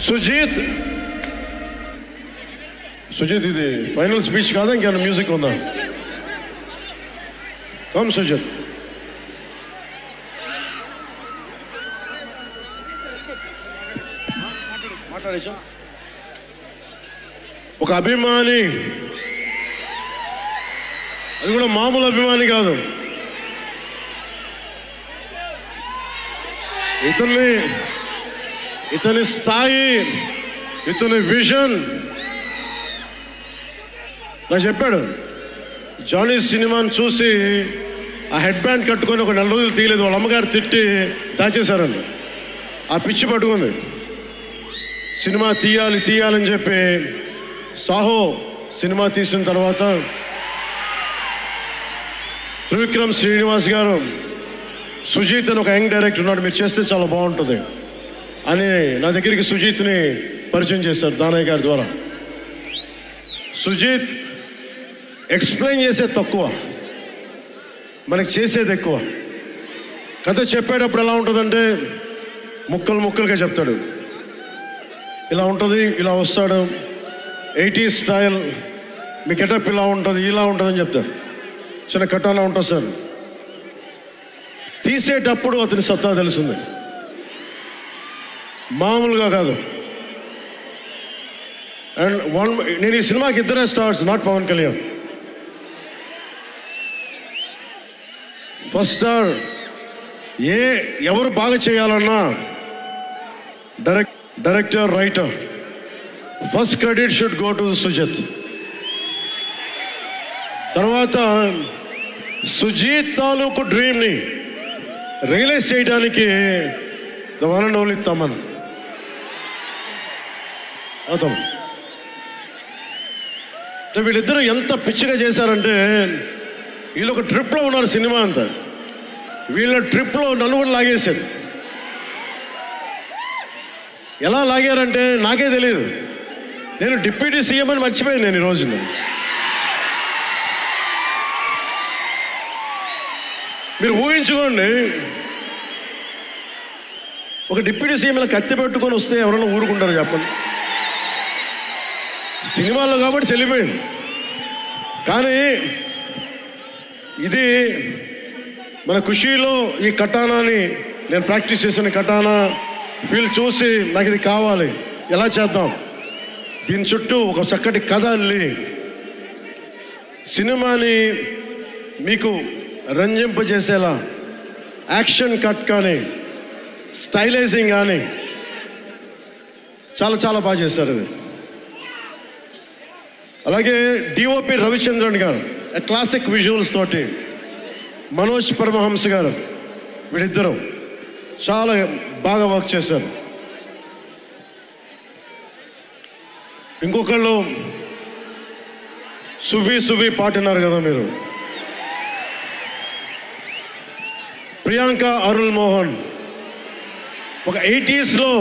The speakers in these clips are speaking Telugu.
సుజిత్ ఇది ఫైనల్ స్పీచ్ కాదా, ఇంకేమైనా మ్యూజిక్ ఉందా? కమ్ సుజిత్. మాట్లాడేసా? ఒక అభిమాని, అది కూడా మామూలు అభిమాని కాదు, ఇతని స్థాయి, ఇతని విజన్ నాకు చెప్పాడు. జానీ సినిమాని చూసి ఆ హెడ్ బ్యాండ్ కట్టుకొని ఒక 4 రోజులు తీయలేదు, వాళ్ళ అమ్మగారు తిట్టి దాచేశారండి. ఆ పిచ్చి పట్టుకుంది. సినిమా తీయాలని చెప్పి సాహో సినిమా తీసిన తర్వాత త్రివిక్రమ్ శ్రీనివాస్ గారు, సుజీత్ అని ఒక యంగ్ డైరెక్టర్ ఉన్నాడు, మీరు చేస్తే చాలా బాగుంటుంది అని నా దగ్గరికి సుజీత్ని పరిచయం చేశారు దానయ్య గారి ద్వారా. సుజీత్ ఎక్స్ప్లెయిన్ చేసేది తక్కువ, మనకి చేసేది ఎక్కువ. కథ చెప్పేటప్పుడు ఎలా ఉంటుందంటే ముక్కలుగా చెప్తాడు. ఇలా ఉంటుంది, ఇలా వస్తాడు, 80s స్టైల్, మీ గెటప్ ఇలా ఉంటుంది, ఇలా ఉంటుందని చెప్తాడు. చిన్న కటానా ఉంటుంది సార్. తీసేటప్పుడు అతని సత్తా తెలుస్తుంది, మామూలుగా కాదు. అండ్ నేను ఈ సినిమాకి 2 stars, not Pawan Kalyan. First star ఎవరు బాగా చేయాలన్నా director, writer, first credit should go to Sujeeth. తర్వాత సుజిత్ తాలూకు డ్రీమ్ని రియలైజ్ చేయడానికి the one and only Thaman. వీళ్ళిద్దరూ ఎంత పిచ్చిగా చేశారంటే, వీళ్ళు ఒక ట్రిప్లో ఉన్నారు సినిమా అంతా. వీళ్ళ ట్రిప్లో నన్ను కూడా లాగేశారు. ఎలా లాగారంటే నాకే తెలియదు. నేను డిప్యూటీ సీఎం అని మర్చిపోయాను నేను ఈరోజు. మీరు ఊహించుకోండి, ఒక డిప్యూటీ సీఎం ఇలా కత్తి పెట్టుకొని వస్తే ఎవరైనా ఊరుకుంటారు చెప్పండి? సినిమాల్లో కాబట్టి చెల్లిపోయింది. కానీ ఇది మన ఖుషీలో ఈ కటానాని నేను ప్రాక్టీస్ చేసిన కటానా ఫీల్ చూసి నాకు ఇది కావాలి, ఎలా చేద్దాం, దీని చుట్టూ ఒక చక్కటి కథ అల్లి సినిమాని మీకు రంజింపజేసేలా యాక్షన్ కట్ కానీ స్టైలైజింగ్ కానీ చాలా బాగా చేశారు ఇది. అలాగే డిఓపి రవిచంద్రన్ గారు క్లాసిక్ విజువల్స్ తోటి, మనోజ్ పరమహంస గారు, వీళ్ళిద్దరూ చాలా బాగా వర్క్ చేశారు. ఇంకొకళ్ళు సువి పాటినారు కదా మీరు, ప్రియాంక అరుల్ మోహన్. ఒక 80sలో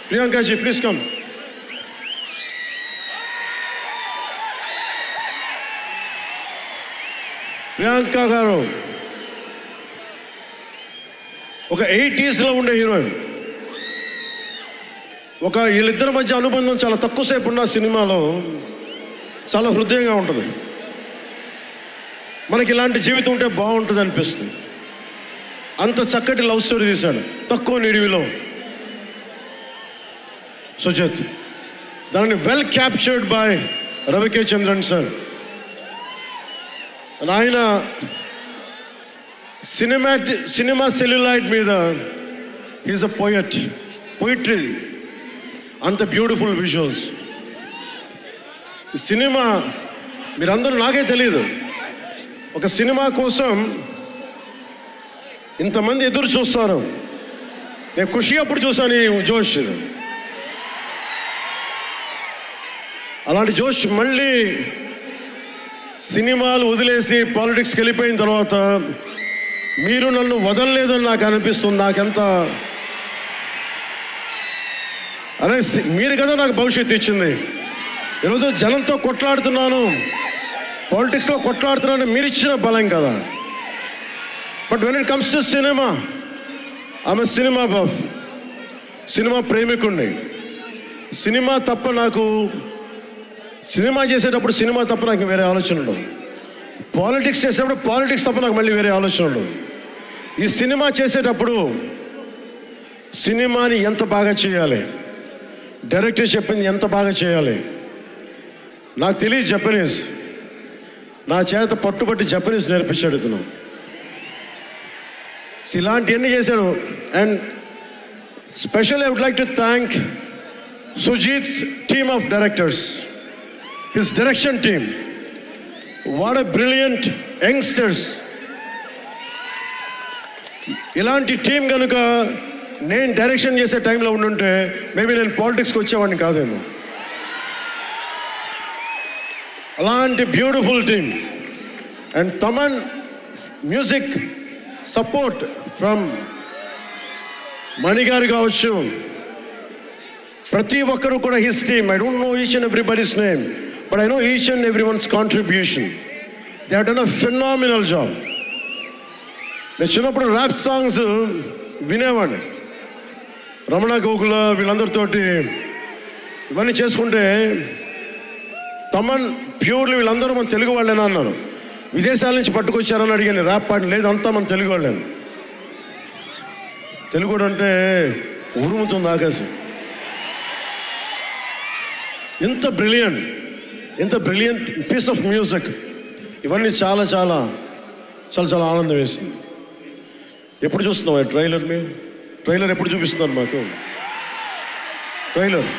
ప్రియాంకాజీ ప్లీజ్ కమ్. ప్రియాంక గారు ఒక 80sలో ఉండే హీరోయిన్. వీళ్ళిద్దరి మధ్య అనుబంధం చాలా తక్కువసేపు ఉన్న సినిమాలో చాలా హృదయంగా ఉంటుంది. మనకి ఇలాంటి జీవితం ఉంటే బాగుంటుంది అనిపిస్తుంది. అంత చక్కటి లవ్ స్టోరీ తీశాడు తక్కువ నిడివిలో సుజిత్. దానిని well captured by రవికే Chandran sir. ఆయన సినిమా సెల్యులాయిడ్ మీద ఈజ్ అ పోయిట్రీ, అంత బ్యూటిఫుల్ విజువల్స్. సినిమా మీరందరూ, నాకే తెలియదు, ఒక సినిమా కోసం ఇంతమంది ఎదురు చూస్తారు. నేను ఖుషి అప్పుడు చూసాను ఈ జోష్. అలాంటి జోష్ మళ్ళీ సినిమాలు వదిలేసి పాలిటిక్స్కి వెళ్ళిపోయిన తర్వాత మీరు నన్ను వదలలేదని నాకు అనిపిస్తుంది. నాకెంత అరే, మీరు కదా నాకు భవిష్యత్తు ఇచ్చింది. ఈరోజు జనంతో కొట్లాడుతున్నాను, పాలిటిక్స్లో కొట్లాడుతున్నాను, మీరు ఇచ్చిన బలం కదా. But when it comes to cinema, ఆమె సినిమా బఫ్, సినిమా ప్రేమికుణ్ణి. సినిమా తప్ప నాకు సినిమా చేసేటప్పుడు సినిమా తప్ప నాకు వేరే ఆలోచన ఉండదు. పాలిటిక్స్ చేసేటప్పుడు పాలిటిక్స్ తప్ప నాకు మళ్ళీ వేరే ఆలోచన ఉండదు. ఈ సినిమా చేసేటప్పుడు సినిమాని ఎంత బాగా చేయాలి, డైరెక్టర్ చెప్పింది ఎంత బాగా చేయాలి. నాకు తెలియదు జపనీస్, నా చేత పట్టుబట్టి జపనీస్ నేర్పించాడు ఇతను. ఇలాంటివన్నీ చేశాడు. And special I would like to thank Sujeeth's team of directors, his direction team. What a brilliant youngsters. ఇలాంటి టీం కనుక నేను డైరెక్షన్ చేసే టైంలో ఉండుంటే మేబీ నేను పాలిటిక్స్కి వచ్చేవాడిని కాదేమో. అలాంటి beautiful team. And Thaman music support from మణిగారు కావచ్చు, ప్రతి ఒక్కరు కూడా his team. I don't know each and everybody's name, but I know each and everyone's contribution. They have done a phenomenal job. నేను చిన్నప్పుడు ర్యాప్ సాంగ్స్ వినేవాడిని, రమణ గోకుల వీళ్ళందరితోటి ఇవన్నీ చేసుకుంటే. తమన్ ప్యూర్లీ వీళ్ళందరూ మన తెలుగు వాళ్ళేనా అన్నాను. విదేశాల నుంచి పట్టుకొచ్చారని అడిగాను. ర్యాప్ పాటలు లేదు, అంతా మన తెలుగు వాళ్ళేను. తెలుగు అంటే ఉరుముతుంది ఆకాశం. ఎంత బ్రిలియంట్ పీస్ ఆఫ్ మ్యూజిక్. ఇవన్నీ చాలా చాలా చాలా చాలా ఆనందం వేస్తుంది. ఎప్పుడు చూస్తున్నాం ట్రైలర్? మేము ట్రైలర్ ఎప్పుడు చూపిస్తున్నారు మాకు? Trailer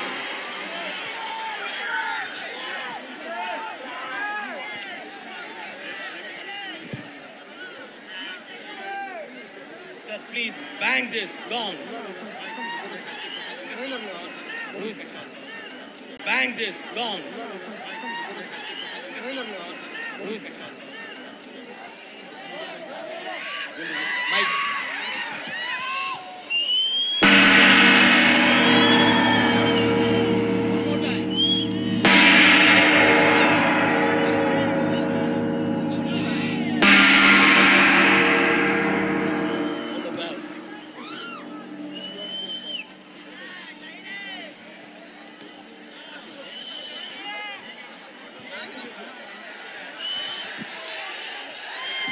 Please bang this gong. Bang this gong. Mike.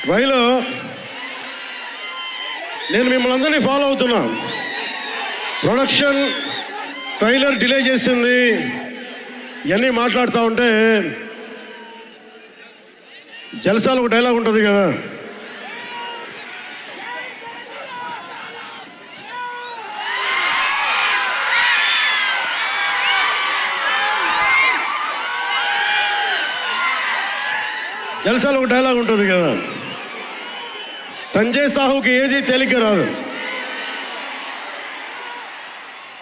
Trailer నేను మిమ్మల్ని అందరినీ ఫాలో అవుతున్నా. ప్రొడక్షన్ ట్రైలర్ డిలే చేసింది ఇవన్నీ మాట్లాడుతూ ఉంటే, జల్సాలు ఒక డైలాగ్ ఉంటుంది కదా, జల్సాలు ఒక డైలాగ్ ఉంటుంది కదా, సంజయ్ సాహుకి ఏది తేలిక రాదు.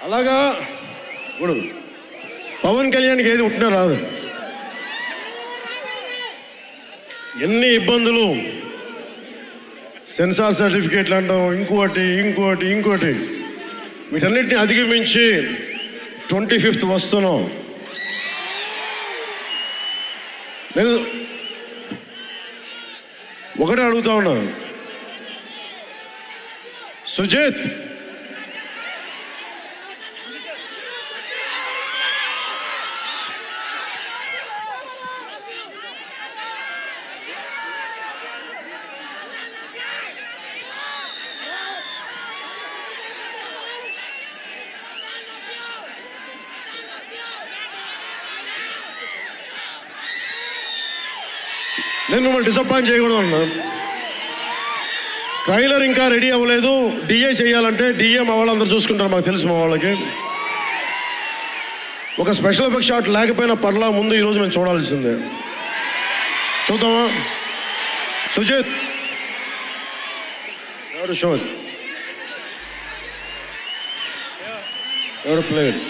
అలాగా ఇప్పుడు పవన్ కళ్యాణ్కి ఏది పుట్టినా రాదు. ఎన్ని ఇబ్బందులు, సెన్సార్ సర్టిఫికేట్లు అంటాం, ఇంకోటి వీటన్నిటిని అధిగమించి 25th వస్తున్నాం. నేను ఒకటే అడుగుతా ఉన్నాను, సుజిత్ నేను మిమ్మల్ని డిసప్పాయింట్ చేయకూడదు అన్నాను. ట్రైలర్ ఇంకా రెడీ అవ్వలేదు. డిఏ చేయాలంటే డిఏ మా వాళ్ళందరూ చూసుకుంటారు, మాకు తెలుసు. మా వాళ్ళకి ఒక స్పెషల్ ఎఫెక్ట్ షాట్ లేకపోయినా పర్లా, ముందు ఈరోజు మేము చూడాల్సిందే. చూద్దామా? సుజిత్ ఎవరు షో ఎవరు ప్లేయర్?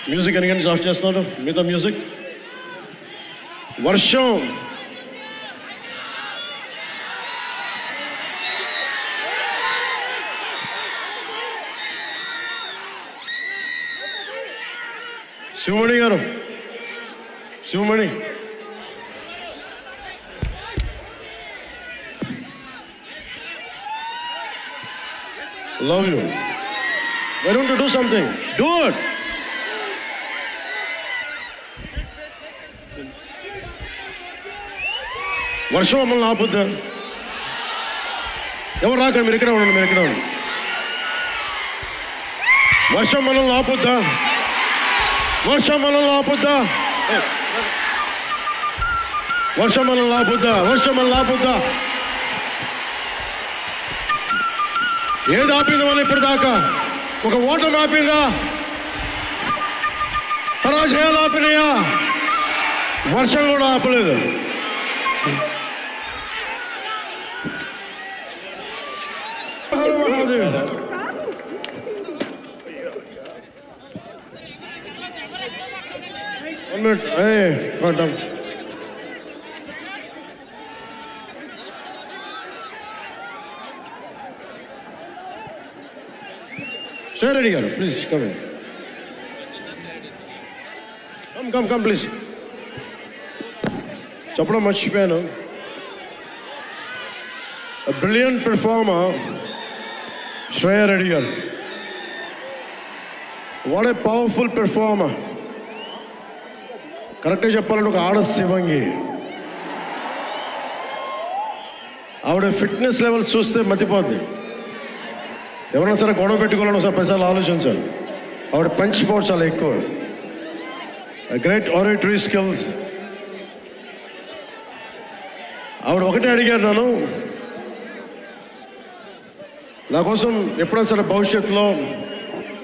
మ్యూజిక్ ఎన్ని గంటలు ఆఫ్ చేస్తున్నాడు? మిగతా మ్యూజిక్ వర్షం శివమణి గారు, Sivamani, love you. Why don't you do something? Do it. వర్షం మమ్మల్ని ఆపుద్దా? ఎవరు రాకండి, మీరు ఇక్కడే ఉండండి, మీరు ఇక్కడే ఉండండి. వర్షం మనల్ని ఆపుద్దా? వర్షం మనల్ని ఆపుద్దా? వర్షం మనల్ని ఆపుద్దా? వర్షం మనల్ని ఆపుద్దా? ఏది ఆపింది మనం ఇప్పుడు దాకా? ఒక ఓటమి ఆపిందా? పరాజయాలు ఆపినాయా? వర్షం కూడా ఆపలేదు. Mahadev, one minute. కొంటాం. Sir, ready, please come in. Come, please. చెప్పడం మర్చిపోయాను. A brilliant performer, Shreya Reddy garu. What a powerful performer. కరెక్ట్గా చెప్పాలంటే ఒక ఆడ శివంగి. ఆవిడ ఫిట్నెస్ లెవెల్ చూస్తే మతిపోద్ది. ఎవరైనా సరే గొడవ పెట్టుకోవాలని ఒకసారి పైసలు ఆలోచించాలి. ఆవిడ పంచ్ పవర్ చాలా ఎక్కువ. Great oratory skills. ఆవిడ ఒకటే అడిగారు నన్ను, నా కోసం ఎప్పుడైనా సరే భవిష్యత్తులో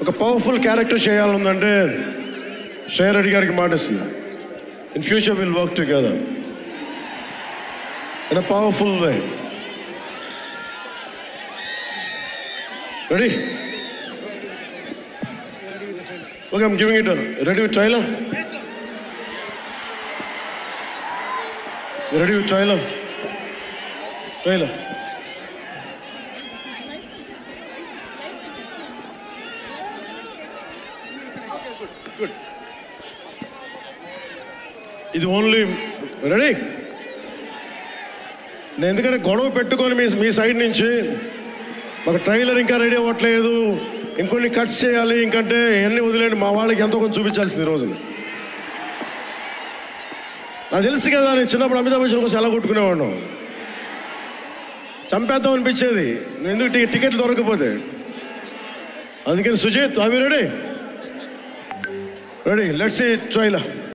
ఒక పవర్ఫుల్ క్యారెక్టర్ చేయాలందంటే శ్రేయ రెడ్డి గారికి మాట ఇస్తుంది. In future will work together in a powerful way. Ready? Okay, I'm giving it a... Ready with trailer? Yes, sir. You ready with trailer? Trailer. Good. ఇది ఓన్లీ రెడీ. నేను ఎందుకంటే గొడవ పెట్టుకొని మీ సైడ్ నుంచి మాకు ట్రైలర్ ఇంకా రెడీ అవ్వట్లేదు, ఇంకొన్ని కట్స్ చేయాలి, ఇంకంటే ఎన్ని వదిలేండి, మా వాళ్ళకి ఎంతో కొంచెం చూపించాల్సింది ఈ రోజున. నాకు తెలుసు కదా, నేను చిన్నప్పుడు అమితాబ్ బచ్చన్ కోసం ఎలా కొట్టుకునేవాడు, చంపేద్దాం అనిపించేది ఎందుకు టికెట్లు దొరకకపోతే. అందుకని సుజిత్, అవి ready? Ready, let's see trailer.